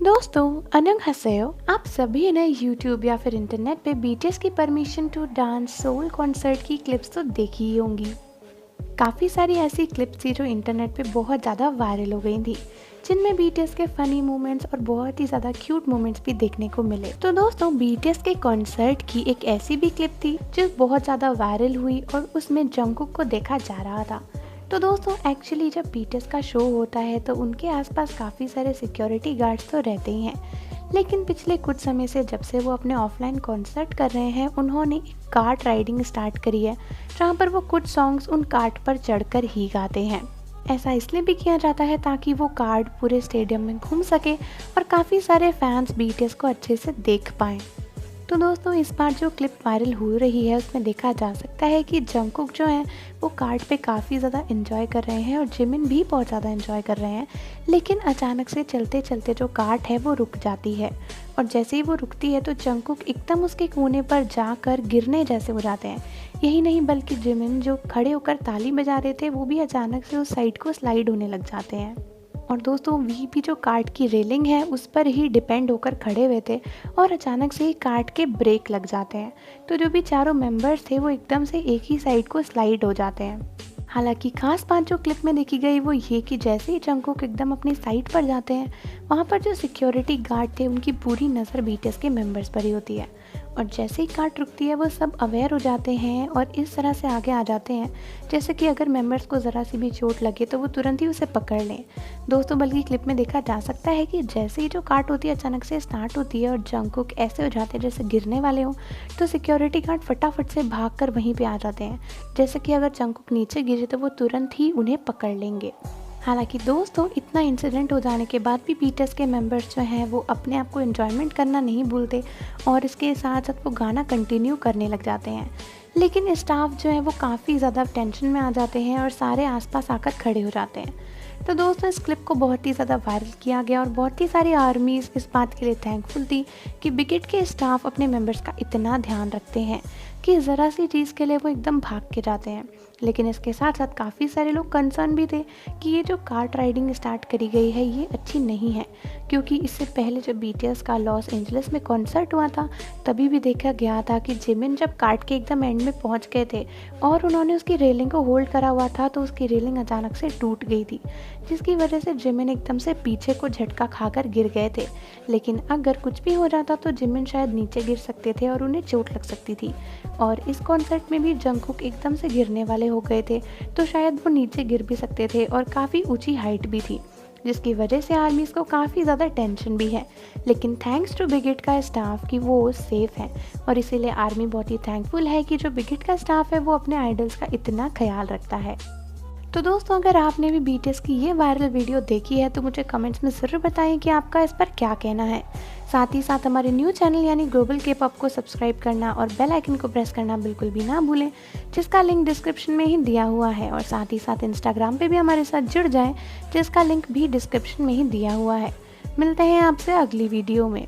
दोस्तों 안녕하세요। आप सभी ने यूट्यूब या फिर इंटरनेट पे बीटीएस की permission to dance Seoul concert की क्लिप्स तो देखी ही होंगी। काफ़ी सारी ऐसी क्लिप्स थी जो इंटरनेट पे बहुत ज़्यादा वायरल हो गई थी, जिनमें बीटीएस के फनी मोमेंट्स और बहुत ही ज़्यादा क्यूट मोमेंट्स भी देखने को मिले। तो दोस्तों बीटीएस के कॉन्सर्ट की एक ऐसी भी क्लिप थी जो बहुत ज़्यादा वायरल हुई और उसमें जंगकुक को देखा जा रहा था। तो दोस्तों एक्चुअली जब बीटीएस का शो होता है तो उनके आसपास काफ़ी सारे सिक्योरिटी गार्ड्स तो रहते ही हैं, लेकिन पिछले कुछ समय से जब से वो अपने ऑफलाइन कॉन्सर्ट कर रहे हैं उन्होंने एक कार्ट राइडिंग स्टार्ट करी है, जहाँ पर वो कुछ सॉन्ग्स उन कार्ट पर चढ़कर ही गाते हैं। ऐसा इसलिए भी किया जाता है ताकि वो कार्ड पूरे स्टेडियम में घूम सके और काफ़ी सारे फैंस बीटीएस को अच्छे से देख पाएँ। तो दोस्तों इस बार जो क्लिप वायरल हो रही है उसमें देखा जा सकता है कि जंगकुक जो है वो कार्ड पे काफ़ी ज़्यादा एंजॉय कर रहे हैं और जिमिन भी बहुत ज़्यादा एंजॉय कर रहे हैं, लेकिन अचानक से चलते चलते जो कार्ट है वो रुक जाती है और जैसे ही वो रुकती है तो जंगकुक एकदम उसके कोने पर जाकर गिरने जैसे हो जाते हैं। यही नहीं बल्कि जिमिन जो खड़े होकर ताली बजा रहे थे वो भी अचानक से उस साइड को स्लाइड होने लग जाते हैं। और दोस्तों वी भी जो कार्ट की रेलिंग है उस पर ही डिपेंड होकर खड़े हुए थे और अचानक से ही कार्ट के ब्रेक लग जाते हैं, तो जो भी चारों मेंबर्स थे वो एकदम से एक ही साइड को स्लाइड हो जाते हैं। हालांकि खास बात जो क्लिप में देखी गई वो ये कि जैसे ही जंगकुक एकदम अपनी साइड पर जाते हैं वहाँ पर जो सिक्योरिटी गार्ड थे उनकी पूरी नज़र बीटीएस के मेंबर्स पर ही होती है और जैसे ही कार्ट रुकती है वो सब अवेयर हो जाते हैं और इस तरह से आगे आ जाते हैं जैसे कि अगर मेंबर्स को ज़रा सी भी चोट लगे तो वो तुरंत ही उसे पकड़ लें। दोस्तों बल्कि क्लिप में देखा जा सकता है कि जैसे ही जो कार्ट होती है अचानक से स्टार्ट होती है और जंगकुक ऐसे हो जाते हैं जैसे गिरने वाले हों, तो सिक्योरिटी गार्ड फटाफट से भाग कर वहीं पर आ जाते हैं, जैसे कि अगर जंगकुक नीचे गिरे तो वो तुरंत ही उन्हें पकड़ लेंगे। हालांकि दोस्तों इतना इंसिडेंट हो जाने के बाद भी बीटीएस के मेंबर्स जो हैं वो अपने आप को एंजॉयमेंट करना नहीं भूलते और इसके साथ साथ वो गाना कंटिन्यू करने लग जाते हैं, लेकिन स्टाफ जो है वो काफ़ी ज़्यादा टेंशन में आ जाते हैं और सारे आसपास आकर खड़े हो जाते हैं। तो दोस्तों इस क्लिप को बहुत ही ज़्यादा वायरल किया गया और बहुत ही सारी आर्मीज़ इस बात के लिए थैंकफुल थी कि बिगिट के स्टाफ अपने मेंबर्स का इतना ध्यान रखते हैं कि ज़रा सी चीज़ के लिए वो एकदम भाग के जाते हैं। लेकिन इसके साथ साथ काफ़ी सारे लोग कंसर्न भी थे कि ये जो कार्ट राइडिंग स्टार्ट करी गई है ये अच्छी नहीं है, क्योंकि इससे पहले जब बीटीएस का लॉस एंजलिस में कॉन्सर्ट हुआ था तभी भी देखा गया था कि जिमिन जब कार्ट के एकदम एंड में पहुंच गए थे और उन्होंने उसकी रेलिंग को होल्ड करा हुआ था तो उसकी रेलिंग अचानक से टूट गई थी, जिसकी वजह से जिमिन एकदम से पीछे को झटका खाकर गिर गए थे। लेकिन अगर कुछ भी हो जाता तो जिमिन शायद नीचे गिर सकते थे और उन्हें चोट लग सकती थी, और इस कॉन्सर्ट में भी जंगकुक एकदम से गिरने वाले हो गए थे तो शायद वो नीचे गिर भी सकते थे और काफ़ी ऊंची हाइट भी थी, जिसकी वजह से आर्मीज़ को काफ़ी ज़्यादा टेंशन भी है। लेकिन थैंक्स टू बिगिट का स्टाफ कि वो सेफ़ है और इसीलिए आर्मी बहुत ही थैंकफुल है कि जो बिगिट का स्टाफ है वो अपने आइडल्स का इतना ख्याल रखता है। तो दोस्तों अगर आपने भी बीटीएस की ये वायरल वीडियो देखी है तो मुझे कमेंट्स में ज़रूर बताएं कि आपका इस पर क्या कहना है। साथ ही साथ हमारे न्यू चैनल यानी ग्लोबल के-पॉप को सब्सक्राइब करना और बेल आइकन को प्रेस करना बिल्कुल भी ना भूलें, जिसका लिंक डिस्क्रिप्शन में ही दिया हुआ है, और साथ ही साथ इंस्टाग्राम पे भी हमारे साथ जुड़ जाएं, जिसका लिंक भी डिस्क्रिप्शन में ही दिया हुआ है। मिलते हैं आपसे अगली वीडियो में।